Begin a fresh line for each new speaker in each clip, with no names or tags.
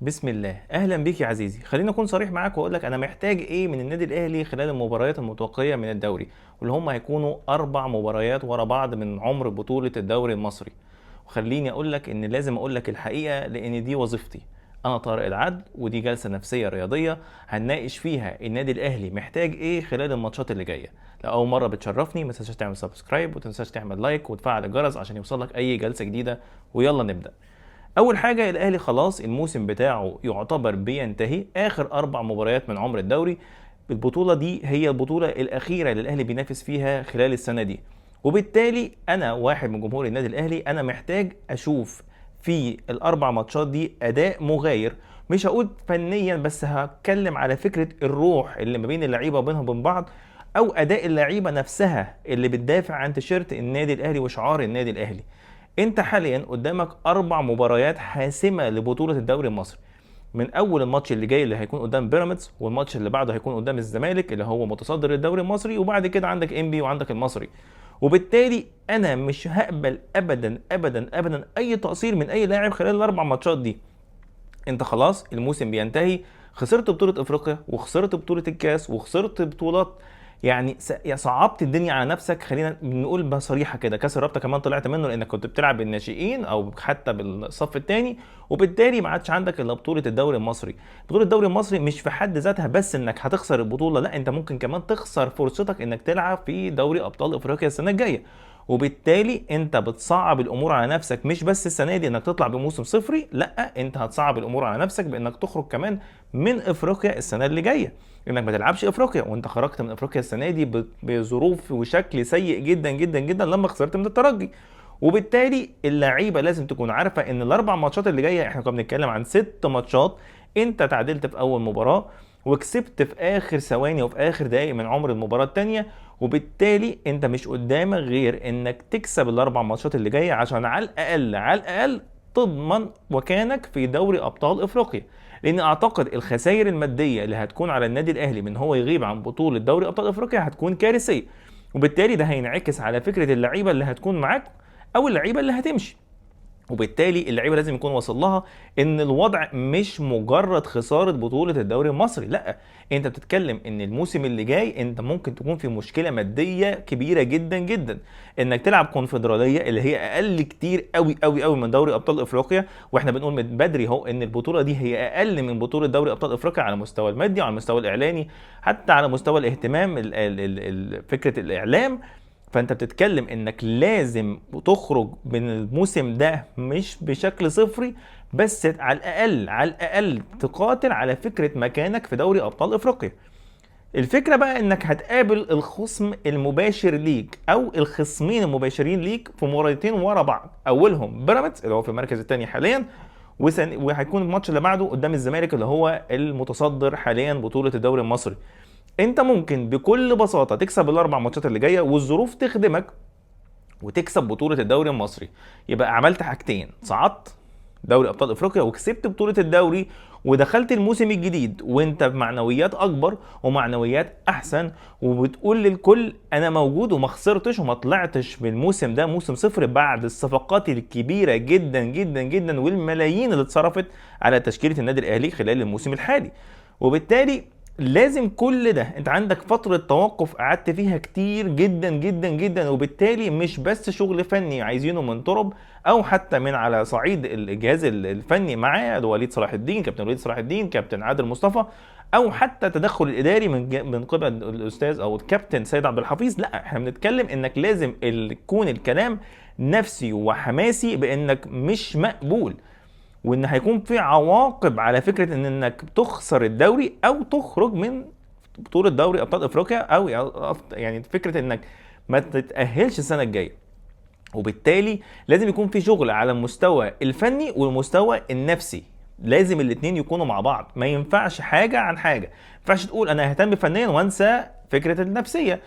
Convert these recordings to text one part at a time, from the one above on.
بسم الله، اهلا بيك يا عزيزي. خليني اكون صريح معاك واقول لك انا محتاج ايه من النادي الاهلي خلال المباريات المتبقيه من الدوري، واللي هم هيكونوا 4 مباريات ورا بعض من عمر بطوله الدوري المصري. وخليني اقول لك ان لازم اقول لك الحقيقه لان دي وظيفتي. انا طارق العدل، ودي جلسه نفسيه رياضيه هنناقش فيها النادي الاهلي محتاج ايه خلال الماتشات اللي جايه. لو اول مره بتشرفني ما تنساش تعمل سبسكرايب وتنساش تعمل لايك وتفعل الجرس عشان يوصلك اي جلسه جديده. ويلا نبدا. اول حاجه، الاهلي خلاص الموسم بتاعه يعتبر بينتهي، اخر 4 مباريات من عمر الدوري. البطوله دي هي البطوله الاخيره اللي الاهلي بينافس فيها خلال السنه دي. وبالتالي انا واحد من جمهور النادي الاهلي، انا محتاج اشوف في ال4 ماتشات دي اداء مغاير. مش هقول فنيا، بس هتكلم على فكره الروح اللي ما بين اللعيبه وبينهم وبين بعض، او اداء اللعيبه نفسها اللي بتدافع عن تيشيرت النادي الاهلي وشعار النادي الاهلي. انت حاليا قدامك 4 مباريات حاسمه لبطوله الدوري المصري. من اول الماتش اللي جاي اللي هيكون قدام بيراميدز، والماتش اللي بعده هيكون قدام الزمالك اللي هو متصدر الدوري المصري، وبعد كده عندك انبي وعندك المصري. وبالتالي انا مش هقبل ابدا ابدا ابدا اي تقصير من اي لاعب خلال ال4 ماتشات دي. انت خلاص الموسم بينتهي، خسرت بطولة افريقيا وخسرت بطولة الكاس وخسرت بطولات. يعني صعبت الدنيا على نفسك. خلينا نقول بصريحة كده، كاس الرابطة كمان طلعت منه لانك كنت بتلعب بالناشئين او حتى بالصف الثاني. وبالتالي ما عادش عندك الا بطولة الدوري المصري. بطولة الدوري المصري مش في حد ذاتها بس انك هتخسر البطولة، لا، انت ممكن كمان تخسر فرصتك انك تلعب في دوري ابطال افريقيا السنة الجاية. وبالتالي انت بتصعب الامور على نفسك، مش بس السنه دي انك تطلع بموسم صفري، لا، انت هتصعب الامور على نفسك بانك تخرج كمان من افريقيا السنه اللي جايه. انك ما تلعبش افريقيا وانت خرجت من افريقيا السنه دي بظروف وشكل سيء جدا جدا جدا لما خسرت من الترجي. وبالتالي اللعيبه لازم تكون عارفه ان ال4 ماتشات اللي جايه، احنا كنا بنتكلم عن 6 ماتشات. انت تعادلت في اول مباراه وكسبت في اخر ثواني وفي اخر دقائق من عمر المباراه الثانيه. وبالتالي انت مش قدامك غير انك تكسب ال4 ماتشات اللي جايه عشان على الاقل على الاقل تضمن مكانك في دوري ابطال افريقيا. لان اعتقد الخسائر الماديه اللي هتكون على النادي الاهلي من هو يغيب عن بطوله دوري ابطال افريقيا هتكون كارثيه. وبالتالي ده هينعكس على فكره اللعيبه اللي هتكون معاك او اللعيبه اللي هتمشي. وبالتالي اللعيبه لازم يكون واصل لها ان الوضع مش مجرد خساره بطوله الدوري المصري، لا، انت بتتكلم ان الموسم اللي جاي انت ممكن تكون في مشكله ماديه كبيره جدا جدا. انك تلعب كونفدراليه اللي هي اقل كتير قوي قوي قوي من دوري ابطال افريقيا، واحنا بنقول من بدري اهو ان البطوله دي هي اقل من بطوله دوري ابطال افريقيا على المستوى المادي وعلى المستوى الاعلاني، حتى على مستوى الاهتمام فكره الاعلام. فانت بتتكلم انك لازم تخرج من الموسم ده مش بشكل صفري، بس على الاقل على الاقل تقاتل على فكره مكانك في دوري ابطال افريقيا. الفكره بقى انك هتقابل الخصم المباشر ليك او الخصمين المباشرين ليك في مباراتين ورا بعض، اولهم بيراميدز اللي هو في المركز الثاني حاليا، وهيكون الماتش اللي بعده قدام الزمالك اللي هو المتصدر حاليا بطوله الدوري المصري. انت ممكن بكل بساطه تكسب ال4 ماتشات اللي جايه والظروف تخدمك وتكسب بطوله الدوري المصري. يبقى عملت حاجتين: صعدت دوري ابطال افريقيا وكسبت بطوله الدوري، ودخلت الموسم الجديد وانت بمعنويات اكبر ومعنويات احسن، وبتقول للكل انا موجود وما خسرتش وما طلعتش بالموسم ده موسم صفر بعد الصفقات الكبيره جدا جدا جدا والملايين اللي اتصرفت على تشكيله النادي الاهلي خلال الموسم الحالي. وبالتالي لازم كل ده، انت عندك فترة توقف قعدت فيها كتير جدا جدا جدا، وبالتالي مش بس شغل فني عايزينه من طرب او حتى من على صعيد الجهاز الفني معاه وليد صلاح الدين، كابتن وليد صلاح الدين، كابتن عادل مصطفى، او حتى التدخل الاداري من قبل الاستاذ او الكابتن سيد عبد الحفيظ. لا، احنا بنتكلم انك لازم يكون الكلام نفسي وحماسي بانك مش مقبول، وان هيكون في عواقب على فكره انك تخسر الدوري او تخرج من بطوله دوري ابطال افريقيا، او يعني فكره انك ما تتاهلش السنه الجايه. وبالتالي لازم يكون في شغل على المستوى الفني والمستوى النفسي. لازم الاتنين يكونوا مع بعض، ما ينفعش حاجه عن حاجه. ما ينفعش تقول انا ههتم فنيا وانسى فكره النفسيه،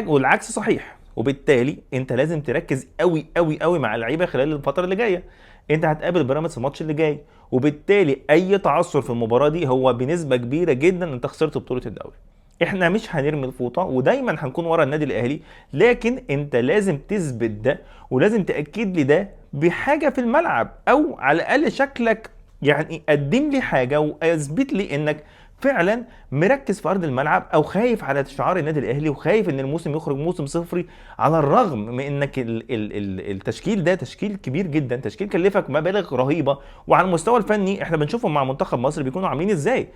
والعكس صحيح. وبالتالي انت لازم تركز قوي قوي قوي مع اللعيبه خلال الفتره اللي جايه. انت هتقابل بيراميدز الماتش اللي جاي، وبالتالي اي تعثر في المباراه دي هو بنسبه كبيره جدا انت خسرت بطوله الدوري. احنا مش هنرمي الفوطه ودايما هنكون ورا النادي الاهلي، لكن انت لازم تثبت ده ولازم تاكد لي ده بحاجه في الملعب، او على الاقل شكلك يعني قدم لي حاجه واثبت لي انك فعلا مركز في ارض الملعب، او خايف على شعار النادي الاهلي وخايف ان الموسم يخرج موسم صفري، على الرغم من انك التشكيل ده تشكيل كبير جدا، تشكيل كلفك مبالغ رهيبه. وعلى المستوى الفني احنا بنشوفهم مع منتخب مصر بيكونوا عاملين ازاي.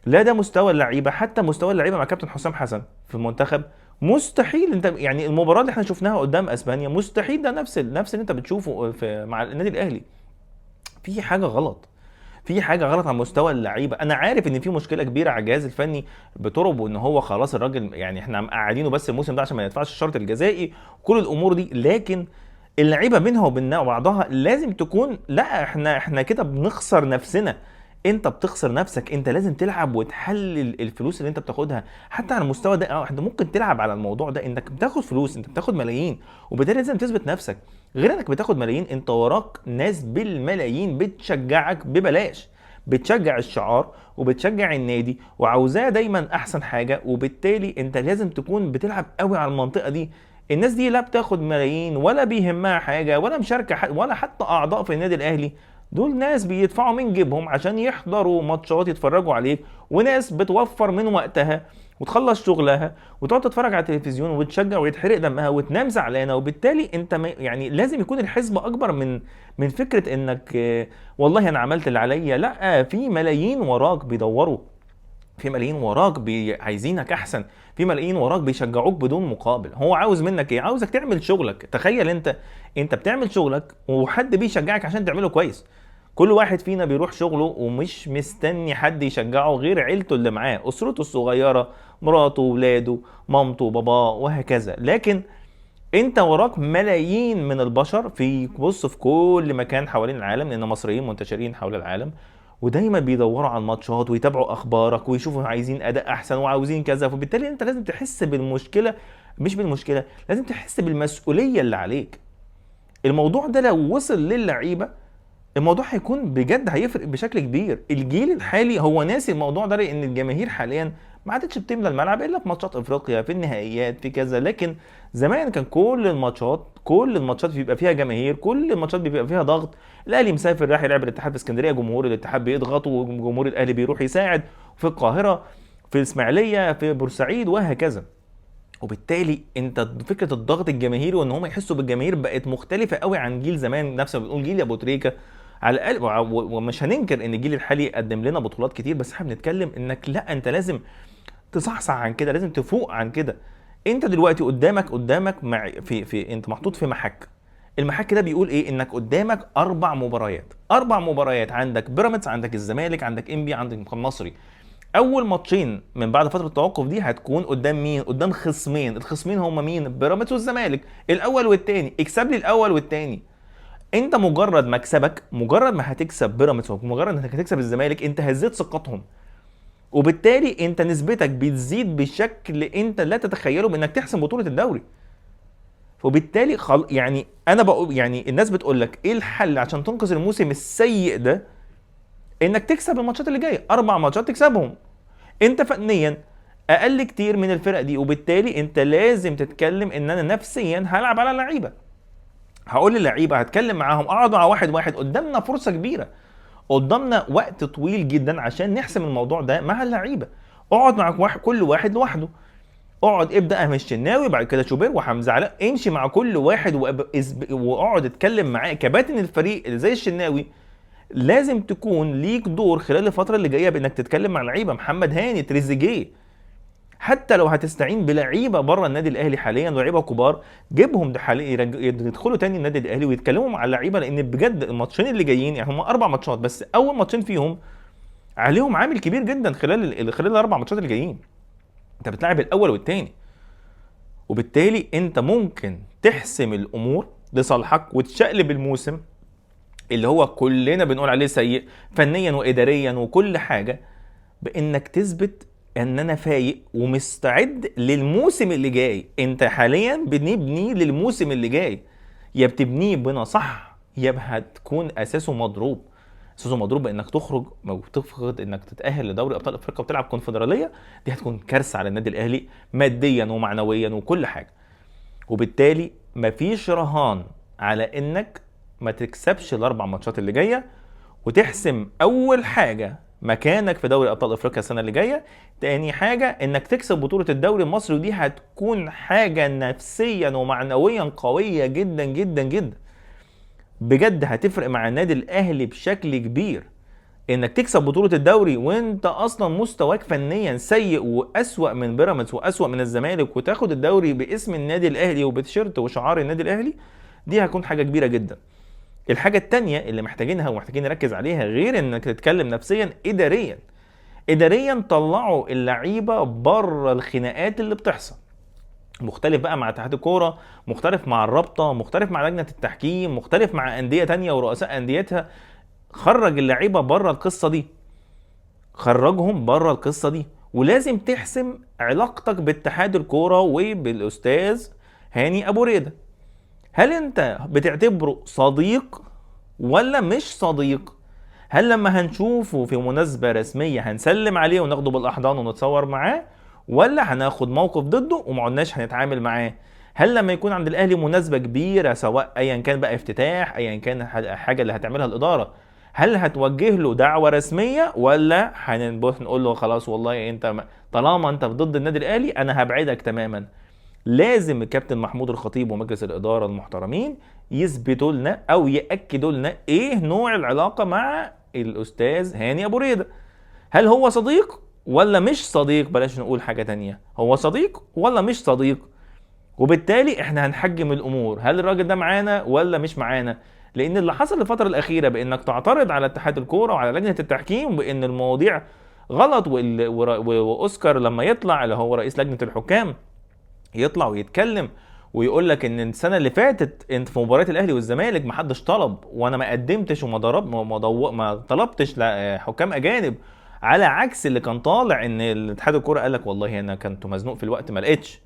لا ده مستوى اللعيبه، حتى مستوى اللعيبه مع كابتن حسام حسن في المنتخب مستحيل. انت يعني المباراه اللي احنا شفناها قدام اسبانيا مستحيل ده نفس اللي انت بتشوفه في مع النادي الاهلي. في حاجه غلط، في حاجه غلط على مستوى اللعيبه. انا عارف ان في مشكله كبيره على الجهاز الفني بترب، وان هو خلاص الراجل يعني احنا مقعدينه بس الموسم ده عشان ما يدفعش الشرط الجزائي وكل الامور دي، لكن اللعيبه بينها وبين بعضها لازم تكون، لا احنا كده بنخسر نفسنا. انت بتخسر نفسك، انت لازم تلعب وتحلل الفلوس اللي انت بتاخدها. حتى على المستوى ده انت ممكن تلعب على الموضوع ده، انك بتاخد فلوس، انت بتاخد ملايين، وبالتالي لازم تثبت نفسك. غير انك بتاخد ملايين، انت وراك ناس بالملايين بتشجعك ببلاش، بتشجع الشعار وبتشجع النادي وعاوزاه دايما احسن حاجه، وبالتالي انت لازم تكون بتلعب قوي على المنطقه دي. الناس دي لا بتاخد ملايين ولا بيهمها حاجه ولا مشاركه ولا حتى اعضاء في النادي الاهلي. دول ناس بيدفعوا من جيبهم عشان يحضروا ماتشات يتفرجوا عليك، وناس بتوفر من وقتها وتخلص شغلها وتقعد تتفرج على التلفزيون وتشجع ويتحرق دمها وتنام زعلانه. وبالتالي انت يعني لازم يكون الحسبه اكبر من فكره انك والله انا عملت اللي عليا. لا، في ملايين وراك بيدوروا، في ملايين وراك عايزينك احسن، في ملايين وراك بيشجعوك بدون مقابل. هو عاوز منك ايه؟ عاوزك تعمل شغلك. تخيل انت بتعمل شغلك وحد بيشجعك عشان تعمله كويس. كل واحد فينا بيروح شغله ومش مستني حد يشجعه غير عيلته اللي معاه، اسرته الصغيره، مراته، ولاده، مامته، باباه، وهكذا. لكن انت وراك ملايين من البشر في كل مكان حوالين العالم، لان مصريين منتشرين حول العالم، ودايما بيدوروا على الماتشات ويتابعوا اخبارك ويشوفوا عايزين اداء احسن وعاوزين كذا. فبالتالي انت لازم تحس بالمشكله، مش بالمشكله، لازم تحس بالمسؤوليه اللي عليك. الموضوع ده لو وصل للعيبه، الموضوع هيكون بجد هيفرق بشكل كبير. الجيل الحالي هو ناسي الموضوع ده، لان الجماهير حاليا ما عادتش بتملى الملعب الا في ماتشات افريقيا، في النهائيات، في كذا. لكن زمان كان كل الماتشات بيبقى فيها جماهير، كل الماتشات بيبقى فيها ضغط. الاهلي مسافر راح يلعب الاتحاد في اسكندريه، جمهور الاتحاد بيضغط وجمهور الاهلي بيروح يساعد في القاهره، في الاسماعيليه، في بورسعيد، وهكذا. وبالتالي انت فكره الضغط الجماهيري وان هم يحسوا بالجماهير بقت مختلفه قوي عن جيل زمان. نفس ما بنقول جيل ابو تريكه على الاقل، ومش هننكر ان الجيل الحالي قدم لنا بطولات كتير، بس احنا بنتكلم انك لا، انت لازم تصحصح عن كده، لازم تفوق عن كده. انت دلوقتي قدامك انت محطوط في محك. المحك ده بيقول ايه؟ انك قدامك 4 مباريات، عندك بيراميدز، عندك الزمالك، عندك انبي، عندك المصري. اول ماتشين من بعد فتره التوقف دي هتكون قدام مين؟ قدام خصمين. الخصمين هم مين؟ بيراميدز والزمالك، الاول والتاني. اكسب لي الاول والتاني. انت مجرد ما هتكسب بيراميدز ومجرد انك هتكسب الزمالك، انت هزيت ثقتهم، وبالتالي انت نسبتك بتزيد بشكل انت لا تتخيله بانك تحسم بطوله الدوري. وبالتالي يعني انا بقول، يعني الناس بتقول لك ايه الحل عشان تنقذ الموسم السيء ده؟ انك تكسب الماتشات اللي جايه، 4 ماتشات تكسبهم. انت فنيا اقل كتير من الفرق دي، وبالتالي انت لازم تتكلم ان انا نفسيا هلعب على اللعيبه. هقول للعيبه، هتكلم معاهم، اقعد مع واحد واحد. قدامنا فرصه كبيره، قدامنا وقت طويل جدا عشان نحسم الموضوع ده مع اللعيبه. اقعد مع كل واحد لوحده. اقعد ابدا من الشناوي، بعد كده شوبير وحمزه علاء، امشي مع كل واحد واقعد اتكلم معاه. كباتن الفريق اللي زي الشناوي لازم تكون ليك دور خلال الفتره اللي جايه بانك تتكلم مع لعيبه، محمد هاني، تريزيجيه. حتى لو هتستعين بلعيبه بره النادي الاهلي حاليا، لعيبه كبار، جيبهم ده يدخلوا تاني النادي الاهلي ويتكلموا مع اللعيبه. لان بجد الماتشين اللي جايين، يعني هم 4 ماتشات بس، اول ماتشين فيهم عليهم عامل كبير جدا خلال ال4 ماتشات اللي جايين. انت بتلعب الاول والتاني، وبالتالي انت ممكن تحسم الامور لصالحك وتشقلب الموسم اللي هو كلنا بنقول عليه سيء فنيا واداريا وكل حاجه، بانك تثبت ان انا فايق ومستعد للموسم اللي جاي. انت حاليا بنبني للموسم اللي جاي، يا بتبنيه بنا صح يا هتكون اساسه مضروب بانك تخرج او تفقد انك تتاهل لدوري ابطال افريقيا وتلعب كونفدراليه. دي هتكون كارثه على النادي الاهلي ماديا ومعنويا وكل حاجه. وبالتالي مفيش رهان على انك ما تكسبش ال4 ماتشات اللي جايه، وتحسم اول حاجه مكانك في دوري ابطال افريقيا السنه اللي جايه. تاني حاجه انك تكسب بطوله الدوري المصري، ودي هتكون حاجه نفسيا ومعنويا قويه جدا جدا جدا. بجد هتفرق مع النادي الاهلي بشكل كبير انك تكسب بطوله الدوري وانت اصلا مستواك فنيا سيء واسوأ من بيراميدز واسوأ من الزمالك، وتاخد الدوري باسم النادي الاهلي وبتيشيرت وشعار النادي الاهلي. دي هتكون حاجه كبيره جدا. الحاجه التانية اللي محتاجينها ومحتاجين نركز عليها، غير انك تتكلم نفسيا، اداريا طلعوا اللعيبه بره الخناقات اللي بتحصل. مختلف بقى مع اتحاد الكوره، مختلف مع الرابطه، مختلف مع لجنه التحكيم، مختلف مع انديه تانية ورؤساء انديتها. خرج اللعيبه بره القصه دي، خرجهم بره القصه دي. ولازم تحسم علاقتك باتحاد الكوره وبالاستاذ هاني ابو ريده. هل انت بتعتبره صديق ولا مش صديق؟ هل لما هنشوفه في مناسبة رسمية هنسلم عليه وناخده بالأحضان ونتصور معاه، ولا هناخد موقف ضده وما عدناش هنتعامل معاه؟ هل لما يكون عند الأهلي مناسبة كبيرة، سواء أيا كان بقى افتتاح، أيا كان حاجة اللي هتعملها الإدارة، هل هتوجه له دعوة رسمية، ولا هنبص نقول له خلاص والله انت طالما انت ضد النادي الأهلي أنا هبعدك تماما؟ لازم الكابتن محمود الخطيب ومجلس الإدارة المحترمين يثبتوا لنا أو يأكدوا لنا إيه نوع العلاقة مع الأستاذ هاني أبو ريدة. هل هو صديق ولا مش صديق؟ بلاش نقول حاجة تانية، هو صديق ولا مش صديق؟ وبالتالي احنا هنحجم الأمور، هل الراجل ده معانا ولا مش معانا؟ لأن اللي حصل الفترة الأخيرة بأنك تعترض على اتحاد الكورة وعلى لجنة التحكيم بأن المواضيع غلط، وأوسكار لما يطلع اللي هو رئيس لجنة الحكام يطلع ويتكلم ويقول لك ان السنه اللي فاتت انت في مباريات الاهلي والزمالك ما حدش طلب، وانا ما قدمتش وما ضرب ما طلبتش حكام اجانب، على عكس اللي كان طالع ان الاتحاد الكوره قال لك والله انا كنت مزنوق في الوقت ما لقيتش.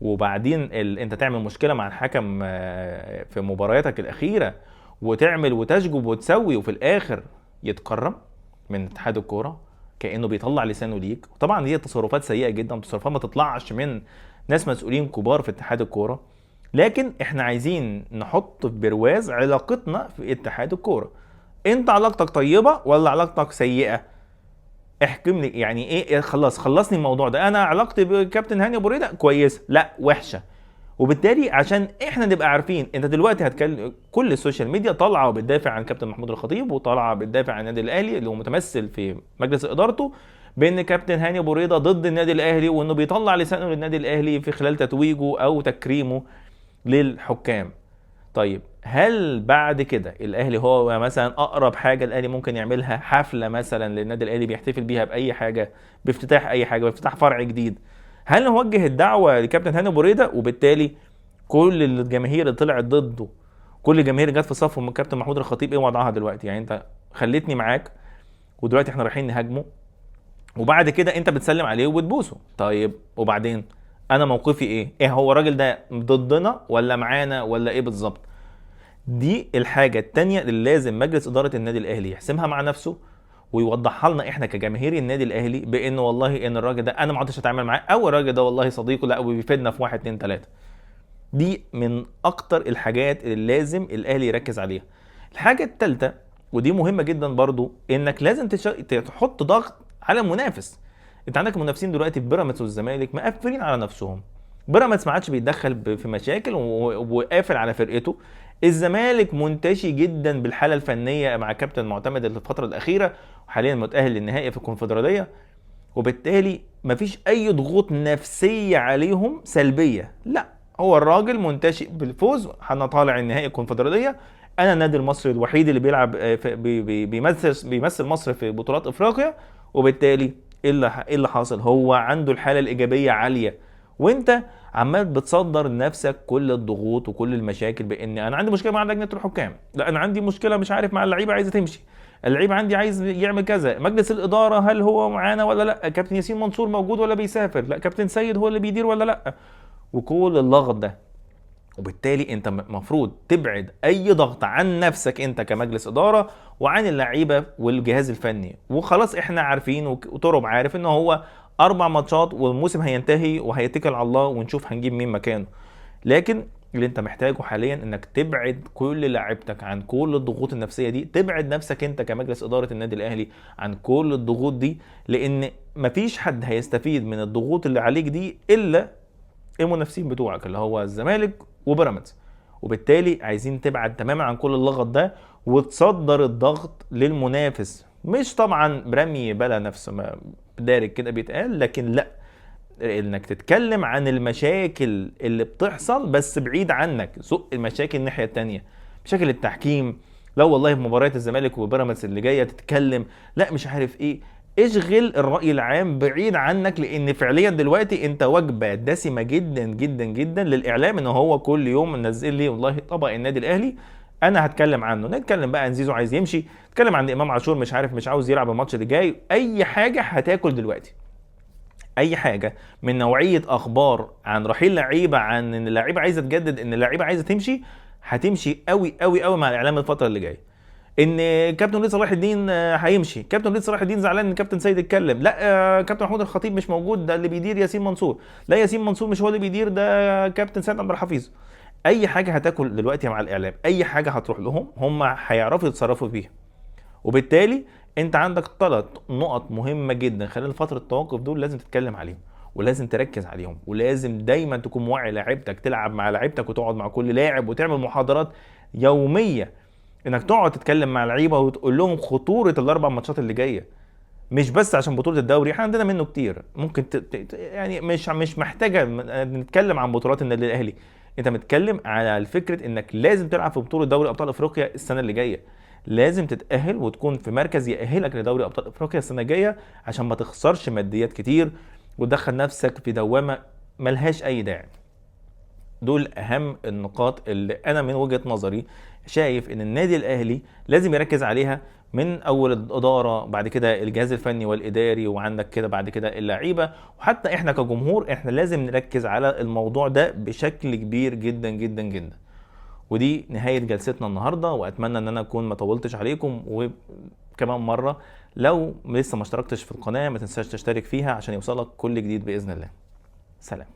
وبعدين انت تعمل مشكله مع الحكم في مبارياتك الاخيره وتعمل وتشجب وتسوي، وفي الاخر يتكرم من اتحاد الكوره كانه بيطلع لسانه ليك. وطبعا دي تصرفات سيئه جدا، تصرفات ما تطلعش من ناس مسؤولين كبار في اتحاد الكوره. لكن احنا عايزين نحط في برواز علاقتنا في اتحاد الكوره. انت علاقتك طيبه ولا علاقتك سيئه؟ احكم لي يعني ايه، خلصني الموضوع ده. انا علاقتي بكابتن هاني ابو ريده كويسه، لا وحشه. وبالتالي عشان احنا نبقى عارفين، انت دلوقتي هتكلم كل السوشيال ميديا طالعه وبتدافع عن كابتن محمود الخطيب، وطالعه بتدافع عن النادي الاهلي اللي هو متمثل في مجلس ادارته بان كابتن هاني ابو ريده ضد النادي الاهلي، وانه بيطلع لسانه للنادي الاهلي في خلال تتويجه او تكريمه للحكام. طيب هل بعد كده الاهلي هو مثلا اقرب حاجه الاهلي ممكن يعملها حفله مثلا للنادي الاهلي بيحتفل بيها باي حاجه، بافتتاح اي حاجه، بافتتاح فرع جديد، هل نوجه الدعوه لكابتن هاني ابو ريده؟ وبالتالي كل الجماهير اللي طلعت ضده، كل الجماهير جت في صفه من كابتن محمود الخطيب، ايه وضعها دلوقتي؟ يعني انت خليتني معاك ودلوقتي احنا رايحين نهاجمه، وبعد كده انت بتسلم عليه وبتبوسه. طيب وبعدين انا موقفي ايه؟ ايه هو الراجل ده ضدنا ولا معانا ولا ايه بالظبط؟ دي الحاجه التانية اللي لازم مجلس اداره النادي الاهلي يحسمها مع نفسه ويوضحها لنا احنا كجماهير النادي الاهلي، بان والله ان الراجل ده انا ما عدتش اتعامل معاه، او الراجل ده والله صديقه لا وبيفيدنا في 1 2 3. دي من اكتر الحاجات اللي لازم الاهلي يركز عليها. الحاجه الثالثه ودي مهمه جدا برضو، انك لازم تحط ضغط على المنافس. انت عندك منافسين دلوقتي في بيراميدز والزمالك مقفلين على نفسهم. بيراميدز ما عادش بيتدخل في مشاكل وقافل على فرقته. الزمالك منتشي جدا بالحاله الفنيه مع كابتن معتمد الفتره الاخيره، وحاليا متاهل للنهائي في الكونفدراليه. وبالتالي مفيش اي ضغوط نفسيه عليهم سلبيه، لا هو الراجل منتشئ بالفوز، هنطالع النهائي الكونفدراليه. انا النادي المصري الوحيد اللي بيلعب بيمثل مصر في بطولات افريقيا. وبالتالي ايه اللي حاصل؟ هو عنده الحاله الايجابيه عاليه، وانت عمال بتصدر لنفسك كل الضغوط وكل المشاكل، بان انا عندي مشكله مع لجنه الحكام، لا انا عندي مشكله مش عارف مع اللعيبه عايزه تمشي، اللعيب عندي عايز يعمل كذا، مجلس الاداره هل هو معانا ولا لا، كابتن ياسين منصور موجود ولا بيسافر، لا كابتن سيد هو اللي بيدير ولا لا، وكل اللغط ده. وبالتالي انت المفروض تبعد اي ضغط عن نفسك انت كمجلس اداره وعن اللعيبه والجهاز الفني. وخلاص احنا عارفين وترب عارف ان هو 4 ماتشات والموسم هينتهي وهيتكل على الله ونشوف هنجيب مين مكانه. لكن اللي انت محتاجه حاليا انك تبعد كل لاعيبتك عن كل الضغوط النفسيه دي، تبعد نفسك انت كمجلس اداره النادي الاهلي عن كل الضغوط دي، لان مفيش حد هيستفيد من الضغوط اللي عليك دي الا المنافسين بتوعك اللي هو الزمالك وبيراميدز. وبالتالي عايزين تبعد تماما عن كل اللغط ده وتصدر الضغط للمنافس، مش طبعا برمي بلا نفس ما دارك كده بيتقال، لكن لا، انك تتكلم عن المشاكل اللي بتحصل بس بعيد عنك، سوق المشاكل الناحيه التانيه، مشاكل التحكيم. لا والله في مباريات الزمالك وبيراميدز اللي جايه تتكلم لا مش عارف ايه، اشغل الرأي العام بعيد عنك، لان فعليا دلوقتي انت وجبه دسمه جدا جدا جدا للاعلام، ان هو كل يوم منزل لي والله طبق النادي الاهلي انا هتكلم عنه. نتكلم بقى عن زيزو عايز يمشي، نتكلم عن امام عاشور مش عارف مش عاوز يلعب الماتش اللي جاي، اي حاجه هتاكل دلوقتي، اي حاجه من نوعيه اخبار عن رحيل لعيبه، عن ان اللعيبه عايزه تجدد، ان اللعيبه عايزه تمشي، هتمشي قوي قوي قوي مع الاعلام الفتره اللي جايه. ان كابتن وليد صلاح الدين هيمشي، كابتن وليد صلاح الدين زعلان ان كابتن سيد اتكلم، لا كابتن محمود الخطيب مش موجود ده اللي بيدير ياسين منصور، لا ياسين منصور مش هو اللي بيدير ده كابتن سيد عبد الحفيظ. اي حاجه هتاكل دلوقتي مع الاعلام، اي حاجه هتروح لهم هم هيعرفوا يتصرفوا فيها. وبالتالي انت عندك 3 نقط مهمه جدا خلال فتره التوقف دول لازم تتكلم عليهم ولازم تركز عليهم، ولازم دايما تكون موعي لاعيبتك، تلعب مع لاعيبتك وتقعد مع كل لاعب وتعمل محاضرات يوميه، انك تقعد تتكلم مع لعيبه وتقول لهم خطوره ال4 ماتشات اللي جايه، مش بس عشان بطوله الدوري، احنا عندنا منه كتير ممكن يعني مش محتاجه نتكلم عن بطولات النادي الاهلي، انت متكلم على الفكره انك لازم تلعب في بطوله دوري ابطال افريقيا السنه اللي جايه، لازم تتاهل وتكون في مركز يأهلك لدوري ابطال افريقيا السنه الجايه عشان ما تخسرش ماديات كتير وتدخل نفسك في دوامه ملهاش اي داعي. دول اهم النقاط اللي انا من وجهة نظري شايف ان النادي الاهلي لازم يركز عليها، من اول الاداره، بعد كده الجهاز الفني والاداري، وعندك كده بعد كده اللعيبه، وحتى احنا كجمهور احنا لازم نركز على الموضوع ده بشكل كبير جدا جدا جدا. ودي نهايه جلستنا النهارده، واتمنى ان انا اكون ما طولتش عليكم. وكمان مره لو لسه ما اشتركتش في القناه ما تنساش تشترك فيها عشان يوصلك كل جديد باذن الله. سلام.